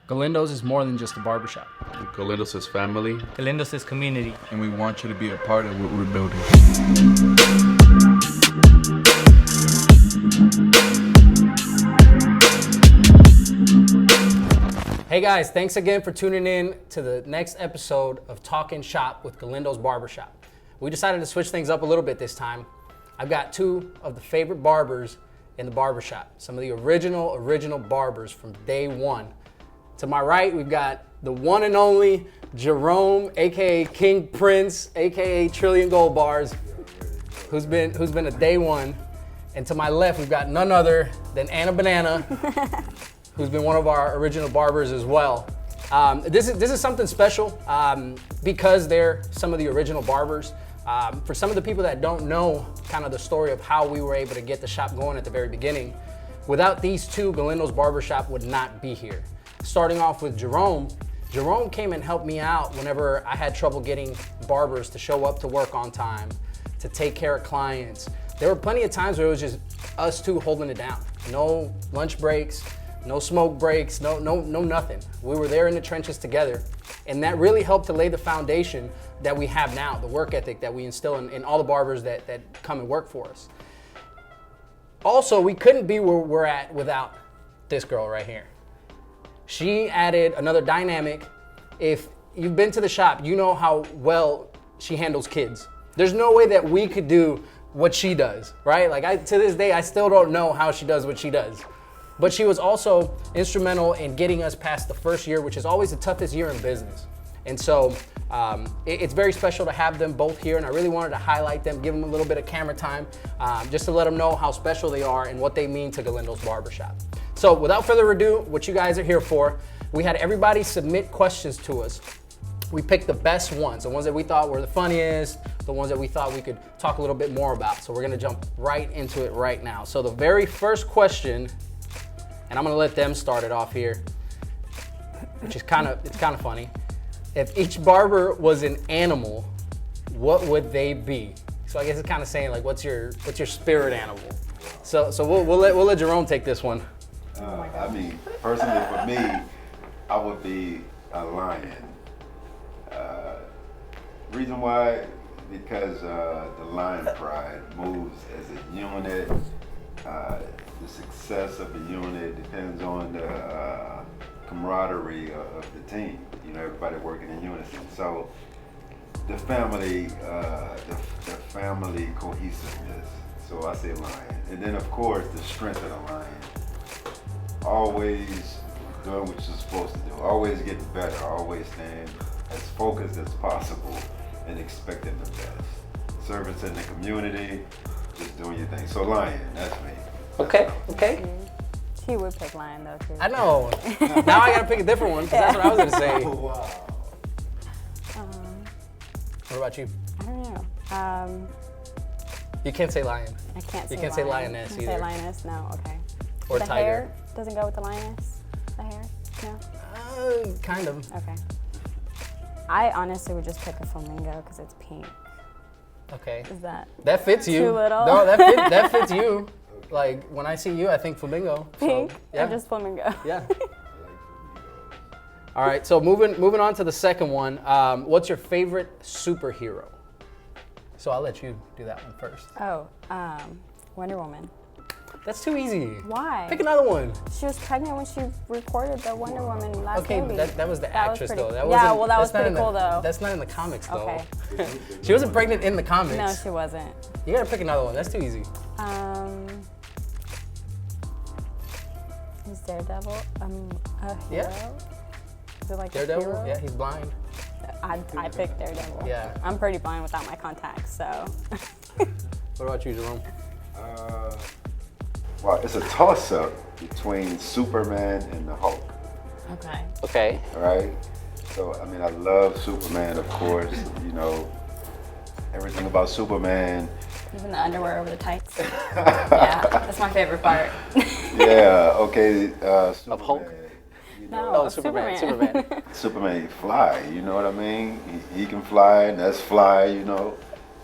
Galindo's is more than just a barbershop. Galindo's is family. Galindo's is community. And we want you to be a part of what we're building. Hey guys, thanks again for tuning in to the next episode of Talking Shop with Galindo's Barbershop. We decided to switch things up a little bit this time. I've got two of the favorite barbers in the barbershop, some of the original barbers from day one. To my right, we've got the one and only Jerome, aka King Prince, aka Trillion Gold Bars, who's been a day one. And to my left, we've got none other than Anna Banana, who's been one of our original barbers as well. This is something special because they're some of the original barbers. For some of the people that don't know kind of the story of how we were able to get the shop going at the very beginning, without these two, Galindo's Barbershop would not be here. Starting off with Jerome. Jerome came and helped me out whenever I had trouble getting barbers to show up to work on time, to take care of clients. There were plenty of times where it was just us two holding it down. No lunch breaks, no smoke breaks, no nothing. We were there in the trenches together. And that really helped to lay the foundation that we have now, the work ethic that we instill in all the barbers that come and work for us. Also, we couldn't be where we're at without this girl right here. She added another dynamic. If you've been to the shop, you know how well she handles kids. There's no way that we could do what she does, right? To this day, I still don't know how she does what she does. But she was also instrumental in getting us past the first year, which is always the toughest year in business. And so it's very special to have them both here, and I really wanted to highlight them, give them a little bit of camera time, just to let them know how special they are and what they mean to Galindo's Barbershop. So without further ado, what you guys are here for, we had everybody submit questions to us. We picked the best ones, the ones that we thought were the funniest, the ones that we thought we could talk a little bit more about. So we're gonna jump right into it right now. So the very first question, and I'm gonna let them start it off here, which is kind of funny. If each barber was an animal, what would they be? So I guess it's kind of saying like, what's your spirit animal? So we'll let Jerome take this one. I mean, personally for me, I would be a lion. Reason why? Because the lion pride moves as a unit. The success of the unit depends on the camaraderie of the team. You know, everybody working in unison. So the family cohesiveness. So I say lion, and then of course the strength of the lion. Always doing what you're supposed to do. Always getting better. Always staying as focused as possible and expecting the best. Service in the community, just doing your thing. So lion, that's me. Okay. She would pick lion though too. I know. Now I gotta pick a different one because that's what I was gonna say. Wow. What about you? I don't know. You can't say lion. I can't say You can't say lioness Can't either. say lioness, no, okay. Or the tiger. hair doesn't go with the lioness? The hair? No? Kind of. Okay. I honestly would just pick a flamingo because it's pink. Okay. Is that That fits you. too little? No, that fits you. Like when I see you, I think flamingo. pink So, yeah. or just flamingo? Yeah. All right. So moving on to the second one. What's your favorite superhero? So I'll let you do that one first. Oh, Wonder Woman. That's too easy. Why? Pick another one. She was pregnant when she recorded the Wonder Woman last Okay, movie. that was the actress pretty, though. That yeah, wasn't- well that was that's not pretty in the- cool though. That's not in the comics though. Okay. She wasn't pregnant in the comics. No, she wasn't. You gotta pick another one. That's too easy. Is Daredevil a hero? Yeah. Is it like a Daredevil? hero? Yeah, he's blind. I picked Daredevil. Yeah. I'm pretty blind without my contacts, so. What about you, Jerome? Well, it's a toss-up between Superman and the Hulk. Okay. Okay. All right. So I mean, I love Superman, of course. You know, everything about Superman. Even the underwear over the tights. Yeah, that's my favorite part. Yeah. Okay. Superman, Hulk? You No, know, Superman. Superman fly. You know what I mean? He can fly, and that's fly. You know.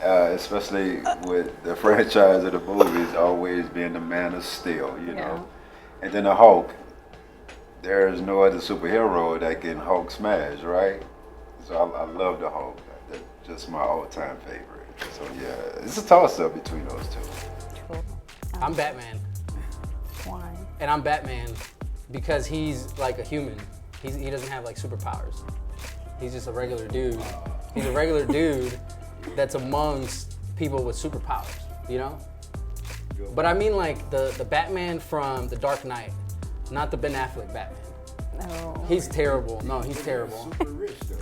Especially with the franchise of the movies always being the man of steel, you know. And then the Hulk, there's no other superhero that can Hulk smash, right? So I love the Hulk. That's just my all-time favorite. So yeah, it's a toss-up between those two. Cool. I'm Batman. Why? And I'm Batman because he's like a human. He doesn't have like superpowers. He's just a regular dude. He's a regular dude that's amongst people with superpowers, you know? But I mean like the Batman from The Dark Knight, not the Ben Affleck Batman. No. He's terrible. No, he's terrible. Super rich though.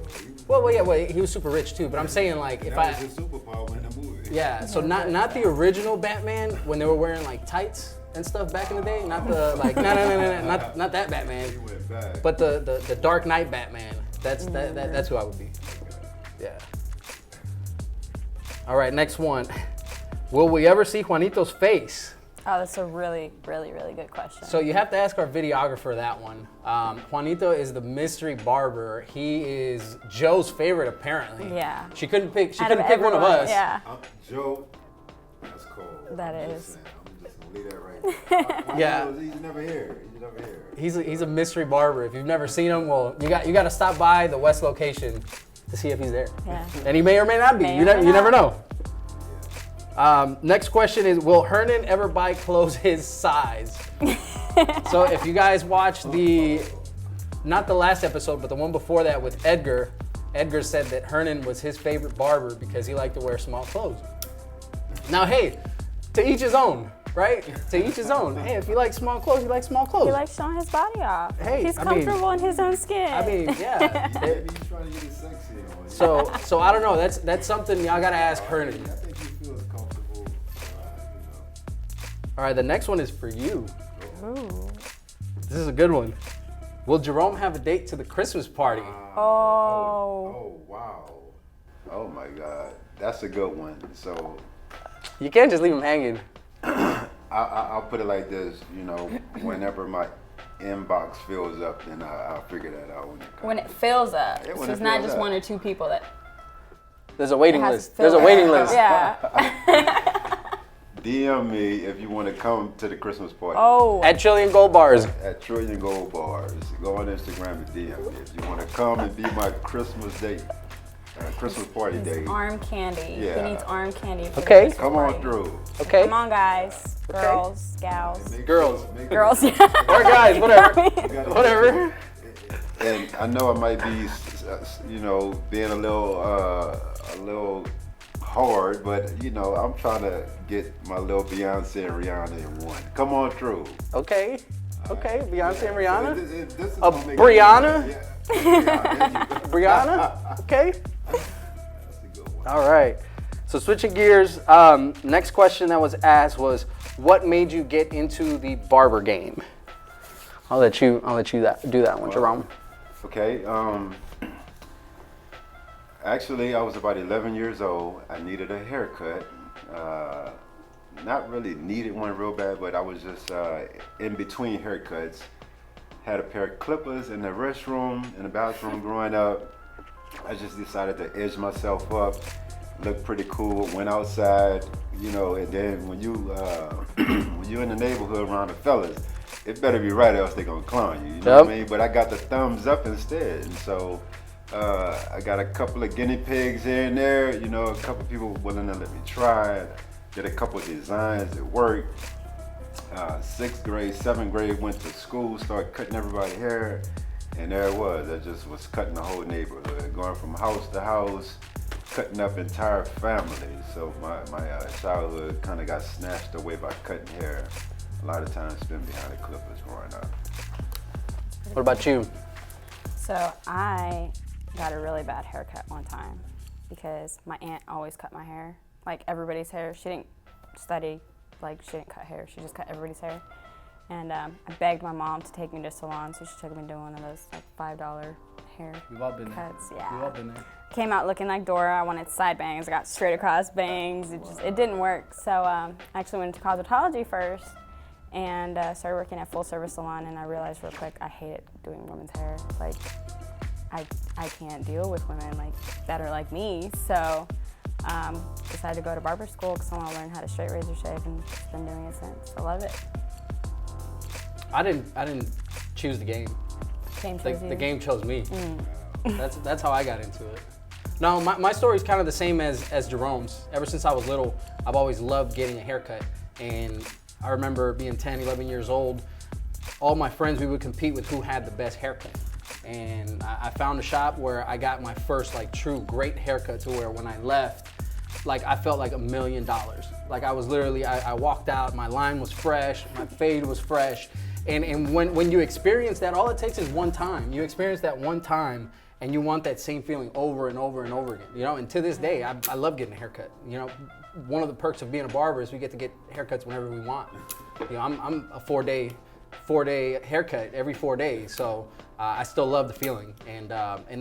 Well, he was super rich too, but I'm saying like if That was his superpower in the movie. yeah, so not the original Batman when they were wearing like tights and stuff back in the day, not the like no, not that Batman, He went back. but the Dark Knight Batman. That's who I would be. Yeah. All right, next one. Will we ever see Juanito's face? Oh, that's a really, really, really good question. So you have to ask our videographer that one. Juanito is the mystery barber. He is Joe's favorite, apparently. Yeah. She couldn't pick. She Out couldn't of pick one of everyone, us. Yeah. Joe, that's cool. That I'm is. just saying, I'm just gonna leave that right there. Yeah. He's never here. He's never here. He's a mystery barber. If you've never seen him, well, you got to stop by the West location to see if he's there. Yeah. And he may or may not be. May You or may never not. know. Next question is, will Hernan ever buy clothes his size? So if you guys watched not the last episode, but the one before that with Edgar, Edgar said that Hernan was his favorite barber because he liked to wear small clothes. Now, hey, to each his own, right? To each his own. Hey, if you like small clothes, you like small clothes. He likes showing his body off. Hey, He's I mean- comfortable in his own skin. I mean, yeah. Maybe he's trying to get his sexy on. So I don't know. That's something y'all gotta ask Hernan. I think he feels comfortable. All right, the next one is for you. Ooh. This is a good one. Will Jerome have a date to the Christmas party? Oh. Oh wow. Oh my God, that's a good one. So You can't just leave him hanging. I'll put it like this. You know, whenever my inbox fills up, then I'll figure that out when it comes. When it fills up. Yeah, when So it it's not fills just up. one or two people that There's a waiting it has list. to There's a fill waiting up. list. Yeah. DM me if you want to come to the Christmas party. Oh. At Trillion Gold Bars. At Trillion Gold Bars. Go on Instagram and DM me if you want to come and be my Christmas date, Christmas party date. Arm candy. Yeah. He needs arm candy. For Okay. the Christmas Come on party. through. Okay. Come on, guys. Girls, gals. Make Girls. sure- make Girls. sure- Or guys, whatever. you gotta- Whatever. And I know I might be, you know, being a little hard, but you know, I'm trying to get my little Beyonce and Rihanna in one. Come on through. Okay. Okay. Beyonce and Rihanna. This is A gonna make it Brianna? easy. Yeah. There you go. Brianna. Okay. That's a good one. All right. So switching gears. Next question that was asked was, what made you get into the barber game? I'll let you do that one, Jerome. Okay. Actually, I was about 11 years old. I needed a haircut. Not really needed one real bad, but I was just in between haircuts. Had a pair of clippers in the restroom, in the bathroom growing up. I just decided to edge myself up, look pretty cool, went outside, you know, and then when you're in the neighborhood around the fellas, it better be right or else they're gonna clown you, you know what I mean? But I got the thumbs up instead, and so I got a couple of guinea pigs here and there, you know, a couple people willing to let me try. Did a couple of designs that worked. 6th grade, 7th grade, went to school, started cutting everybody's hair, and there it was. I just was cutting the whole neighborhood, going from house to house, cutting up entire families. So my childhood kind of got snatched away by cutting hair. A lot of time spent behind the clippers growing up. What about you? So I got a really bad haircut one time because my aunt always cut my hair, like everybody's hair. She didn't study, like she didn't cut hair. She just cut everybody's hair. And I begged my mom to take me to a salon, so she took me to one of those like $5 hair We've all been cuts. there. We've all been there. Came out looking like Dora. I wanted side bangs. I got straight across bangs. It didn't work. So I actually went into cosmetology first and started working at full service salon. And I realized real quick I hated doing women's hair. Like I can't deal with women like that are like me. So decided to go to barber school because I want to learn how to straight razor shave, and been doing it since. I love it. I didn't choose the game. The game chose me. That's how I got into it. No, my story is kind of the same as Jerome's. Ever since I was little, I've always loved getting a haircut. And I remember being 10, 11 years old, all my friends, we would compete with who had the best haircut. And I found a shop where I got my first like true great haircut, to where when I left, like I felt like $1 million. Like I was literally, I walked out, my line was fresh, my fade was fresh. And when you experience that, all it takes is one time. You experience that one time and you want that same feeling over and over and over again, you know? And to this day, I love getting a haircut. You know, one of the perks of being a barber is we get to get haircuts whenever we want. You know, I'm a four-day haircut every 4 days. So I still love the feeling. And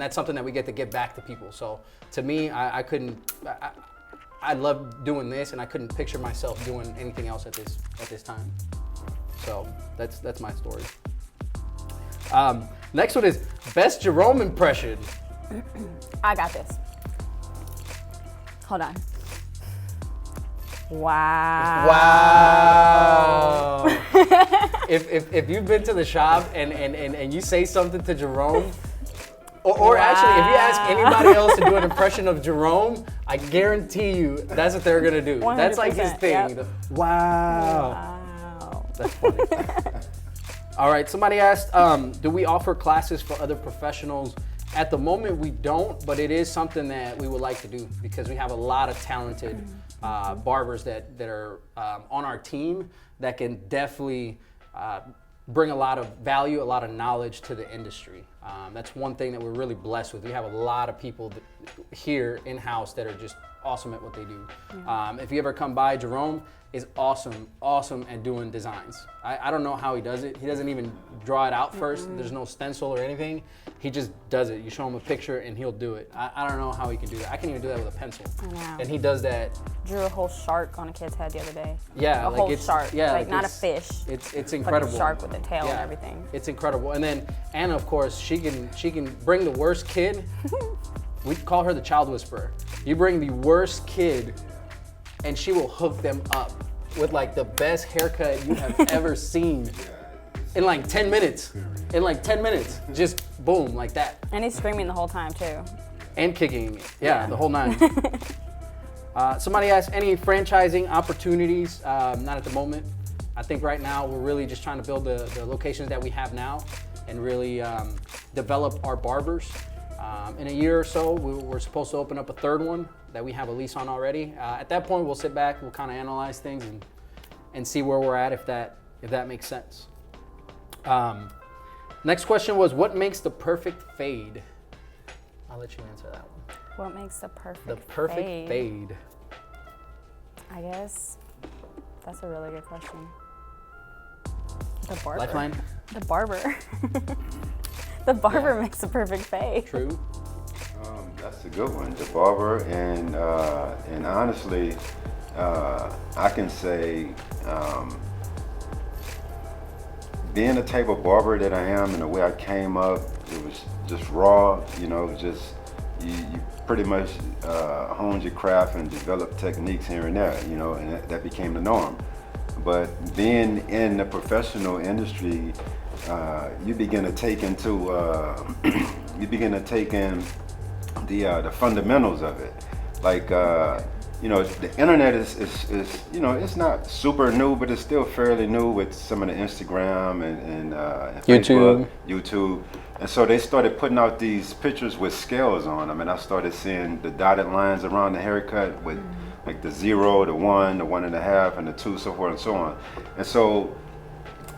that's something that we get to give back to people. So to me, I love doing this, and I couldn't picture myself doing anything else at this time. So that's my story. Next one is best Jerome impression. I got this. Hold on. Wow. If you've been to the shop and you say something to Jerome, or actually if you ask anybody else to do an impression of Jerome, I guarantee you that's what they're gonna do. That's like his thing. Yep. Wow. That's funny. All right, somebody asked, do we offer classes for other professionals? At the moment, we don't, but it is something that we would like to do because we have a lot of talented barbers that are on our team that can definitely bring a lot of value, a lot of knowledge to the industry. That's one thing that we're really blessed with. We have a lot of people here in-house that are just awesome at what they do. If you ever come by, Jerome is awesome at doing designs. I don't know how he does it. He doesn't even draw it out first. There's no stencil or anything. He just does it. You show him a picture and he'll do it. I don't know how he can do that. I can't even do that with a pencil. I know. And he does that. Drew a whole shark on a kid's head the other day. Yeah, a like whole it's shark. yeah, like not a it's, fish. It's incredible. Like a shark with a tail and everything. It's incredible. And then Anna, of course, she can bring the worst kid. We call her the child whisperer. You bring the worst kid, and she will hook them up with like the best haircut you have ever seen in like 10 minutes. In like 10 minutes, just boom, like that. And he's screaming the whole time too. And kicking, the whole nine. Somebody asked, any franchising opportunities? Not at the moment. I think right now we're really just trying to build the locations that we have now and really develop our barbers. In a year or so, we're supposed to open up a third one that we have a lease on already. At that point, we'll sit back, we'll kind of analyze things and see where we're at if that makes sense. Next question was, what makes the perfect fade? I'll let you answer that one. What makes the perfect fade? I guess that's a really good question. The barber. Lifeline? The barber. The barber makes the perfect fade. True. That's a good one, the barber, and honestly, I can say, being the type of barber that I am and the way I came up, it was just raw, just you pretty much honed your craft and developed techniques here and there, and that became the norm. But being in the professional industry, you begin to take in the fundamentals of it. Like, the internet is it's not super new, but it's still fairly new with some of the Instagram and Facebook, YouTube. And so they started putting out these pictures with scales on them, and I started seeing the dotted lines around the haircut with like the 0, the 1, the 1.5, and the 2, so forth and so on. And so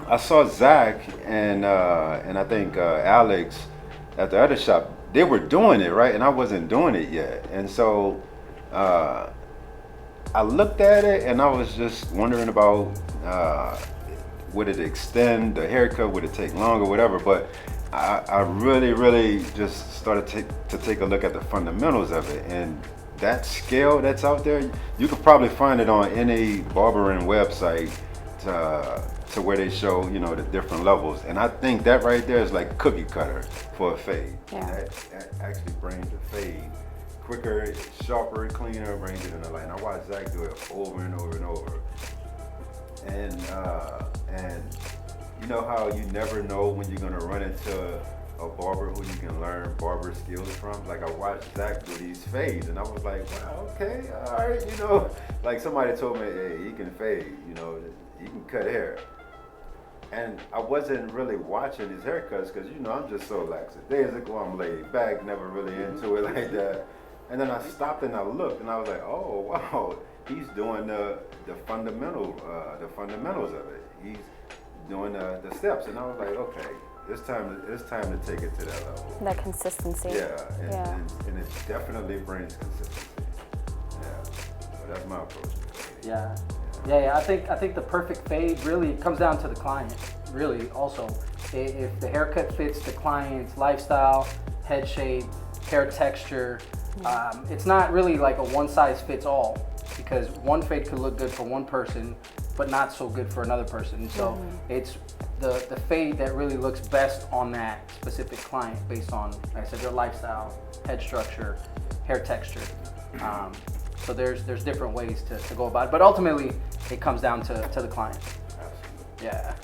I saw Zach and I think Alex at the other shop. They were doing it, right? And I wasn't doing it yet. And so I looked at it and I was just wondering about would it extend the haircut, would it take longer, whatever. But I really just started to take a look at the fundamentals of it. And that scale that's out there, you could probably find it on any barbering website to where they show, the different levels. And I think that right there is like cookie cutter for a fade. Yeah. That actually brings the fade quicker, sharper, cleaner, brings it in the light. And I watched Zach do it over and over and over. And you know how you never know when you're gonna run into a barber who you can learn barber skills from. Like I watched Zach do these fades, and I was like, wow, okay, all right, you know. Like somebody told me, hey, he can fade, you know, he can cut hair. And I wasn't really watching his haircuts because, you know, I'm just so lackadaisical. I'm laid back, never really into it like that. And then I stopped and I looked, and I was like, oh wow, he's doing the fundamentals of it. He's doing the steps, and I was like, okay, it's time to take it to that level. That consistency. Yeah, and it definitely brings consistency. Yeah, so that's my approach to it. Yeah. I think the perfect fade really comes down to the client. Really, also, if the haircut fits the client's lifestyle, head shape, hair texture, it's not really like a one size fits all, because one fade could look good for one person, but not so good for another person. So it's the fade that really looks best on that specific client based on, like I said, their lifestyle, head structure, hair texture. So there's different ways to go about it, but ultimately it comes down to the client. Absolutely. Yeah.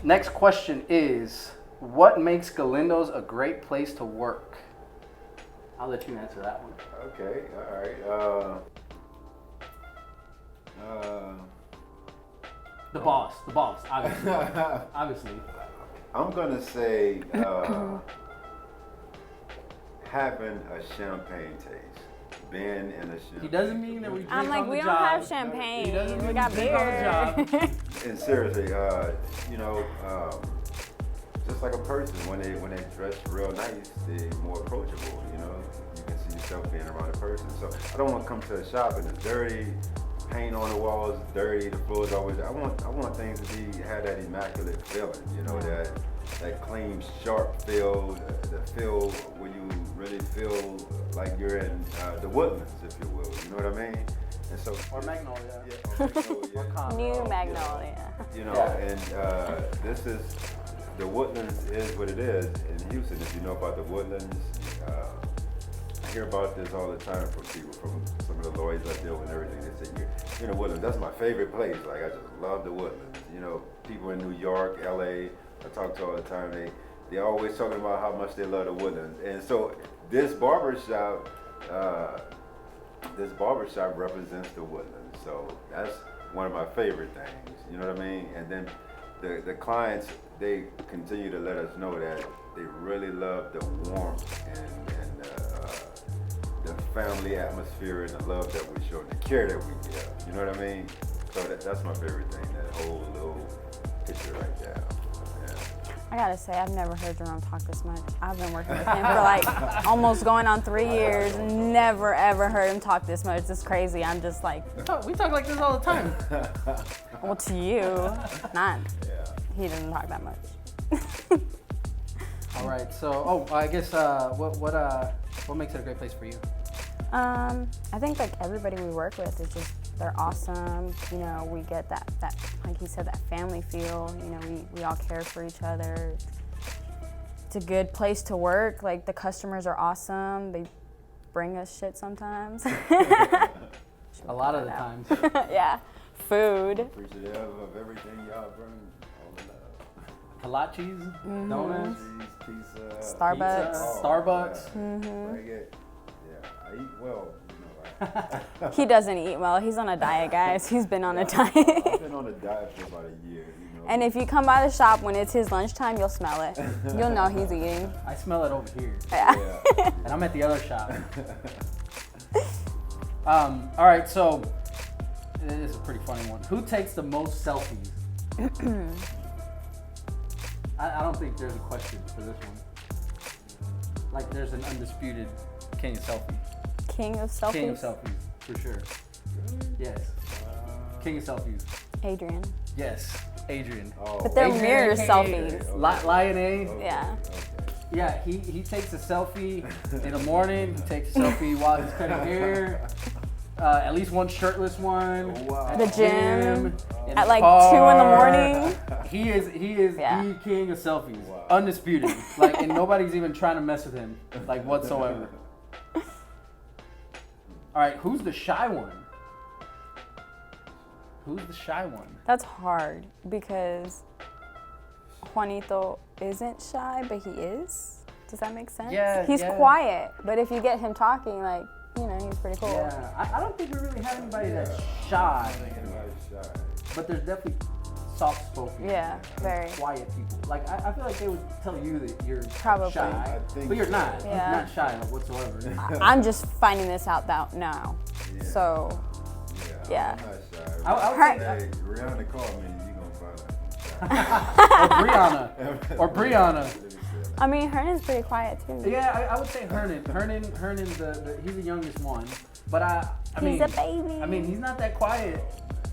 Next question is, what makes Galindo's a great place to work? I'll let you answer that one. Okay, all right. The boss, obviously. Obviously. I'm gonna say having a champagne taste, being in a champagne. He doesn't mean that we drink I'm like, on we the don't job. have champagne. He doesn't mean We got drink on the beer. job. And seriously, you know, just like a person, when they dress real nice, they're more approachable. You know, you can see yourself being around a person. So I don't want to come to a shop and it's dirty, paint on the walls, dirty, the floor's always. I want things to have that immaculate feeling. You know, that clean, sharp feel, the feel where you really feel like you're in the woodlands, if you will. You know what I mean? And so, Or Magnolia. Yeah, or Magnolia. New Magnolia. You know, Yeah. and this is, the woodlands is what it is in Houston. If you know about the woodlands, I hear about this all the time from people, from some of the lawyers I deal with and everything. They say, you're in the woodlands. That's my favorite place. Like, I just love the woodlands. You know, people in New York, LA, I talk to all the time, they always talking about how much they love the woodlands. And so this barbershop represents the woodlands. So that's one of my favorite things. You know what I mean? And then the clients, they continue to let us know that they really love the warmth and the family atmosphere and the love that we show, the care that we give. You know what I mean? So that's my favorite thing, that whole little picture right there. Yeah. I gotta say, I've never heard Jerome talk this much. I've been working with him for like almost going on 3 years. Never ever heard him talk this much. It's crazy. I'm just like, We talk like this all the time. well, to you, not. Yeah. He doesn't talk that much. All right. So, I guess what makes it a great place for you? I think like everybody we work with is just, they're awesome. You know, we get that like he said, that family feel. You know, we all care for each other. It's a good place to work. Like, the customers are awesome. They bring us shit sometimes. A lot of the times. Yeah, food. Appreciative of everything y'all bring. All the love. Kolaches, donuts, Cheese, pizza. Starbucks. pizza, Starbucks. Yeah. Bring it. Yeah, I eat well. You know, right? He doesn't eat well. He's on a diet, guys. He's been on a diet. I've been on a diet for about a year. You know. And if you come by the shop when it's his lunchtime, you'll smell it. You'll know he's eating. I smell it over here. Yeah. And I'm at the other shop. All right, so this is a pretty funny one. Who takes the most selfies? I don't think there's a question for this one. Like, there's an undisputed king of selfies. King of selfies. King of selfies, for sure. Yes. King of selfies. Adrian. Yes, Adrian. Oh. But they're Adrian, mirror aka selfies. Lion A. Yeah. Yeah, he takes a selfie in the morning. He takes a selfie while he's cutting hair. At least one shirtless one. Wow. At The gym. in At the like car. 2 in the morning. He is Yeah. the king of selfies, Wow. undisputed. Like, and nobody's even trying to mess with him, like, whatsoever. All right, who's the shy one? Who's the shy one? That's hard because Juanito isn't shy, but he is. Does that make sense? Yeah, He's yeah. quiet, but if you get him talking, like, you know, he's pretty cool. Yeah, I don't think we really have anybody that's shy, but there's definitely soft-spoken, Yeah, very. quiet people. Like I feel like they would tell you that you're Probably. shy, I think but you're so. not. Yeah. You're not shy whatsoever. I'm just finding this out now. Yeah. So, yeah. I'm not shy. I would Her- Hey, Rihanna called me. You gonna find out I'm shy. or Brianna. I mean, Hernan's pretty quiet too. Yeah, I would say Hernan. Hernan's he's the youngest one, but I He's mean, a baby. I mean, he's not that quiet.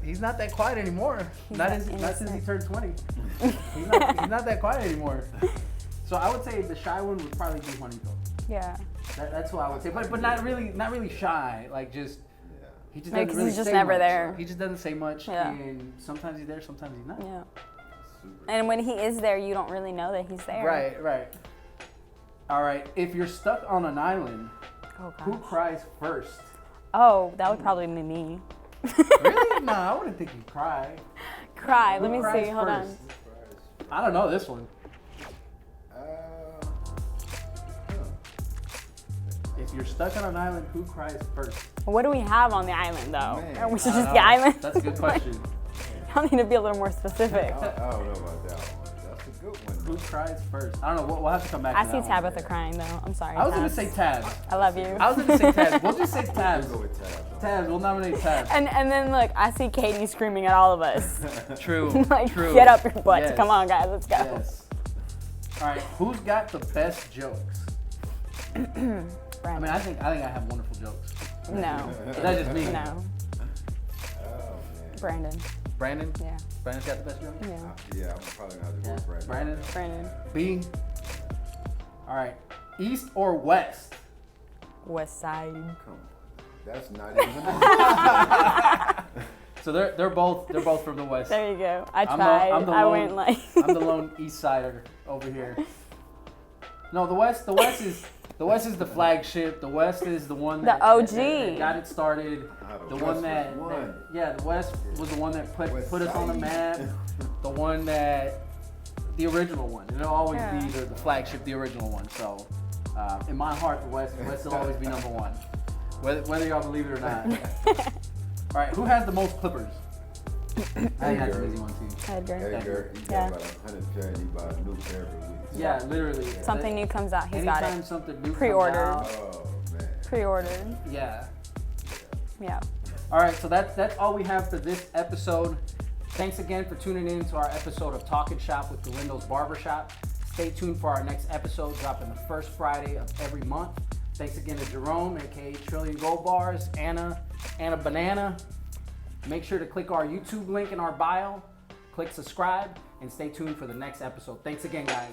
He's not that quiet anymore. Not since he turned 20. he's not that quiet anymore. So I would say the shy one would probably be Juanito. Yeah. That's what I would say. But not really shy. Like just he just Yeah, doesn't 'cause really he's just say never much. there. He just doesn't say much, Yeah. and sometimes he's there, sometimes he's not. Yeah. And when he is there, you don't really know that he's there. Right. All right. If you're stuck on an island, Oh, who gosh. cries first? Oh, that would probably be me. Really? No, I wouldn't think you'd cry. Cry. Who Let me cries see. Hold on. first? I don't know this one. If you're stuck on an island, who cries first? What do we have on the island, though? Man, Are we I just don't the know. island? That's a good question. I need to be a little more specific. I don't know about that one. That's a good one. Who cries first? I don't know. We'll have to come back I to see that one. Tabitha crying, though. I'm sorry. I was going to Tabs. say Tabs. I love you. I was going to say Tabs. We'll just say Tabs. Go with Tab. Tabs. We'll nominate Tabs. And then look, I see Katie screaming at all of us. True. Like, True. get up your butts. Yes. Come on, guys, let's go. Yes. All right. Who's got the best jokes? I Brandon. mean, I think I have wonderful jokes. No. But that's just me. No. Oh, man. Brandon. Brandon? Yeah. Brandon's got the best jokes? Yeah. Yeah, I'm probably gonna have to go with Brandon. Brandon? Brandon. B. All right. East or west? West Side. Come on. That's not even So they're both from the west. There you go. I I'm tried. I'm the I lone, went like. I'm the lone east sider over here. No, the west is the flagship. The west is the one that, The OG. that got it started. The The one West that, was one. yeah, the west was the one that put West us on the map. Side. The one that the original one. It'll always Yeah. be the flagship, the original one. So in my heart, the west will always be number one, whether y'all believe it or not. All right, who has the most clippers? I think that's an easy one too. Edgar. Edgar. He Yeah. got about 100 pair. He bought a new pair every week. Yeah, literally. Something new comes out, he's got Anytime it. something new Pre-ordered. comes out, Oh man. Pre-ordered. yeah. Yeah. All right, so that's all we have for this episode. Thanks again for tuning in to our episode of Talking Shop with Galindo's Barbershop. Stay tuned for our next episode, dropping the first Friday of every month. Thanks again to Jerome, aka Trillion Gold Bars, Anna Banana. Make sure to click our YouTube link in our bio, click subscribe, and stay tuned for the next episode. Thanks again, guys.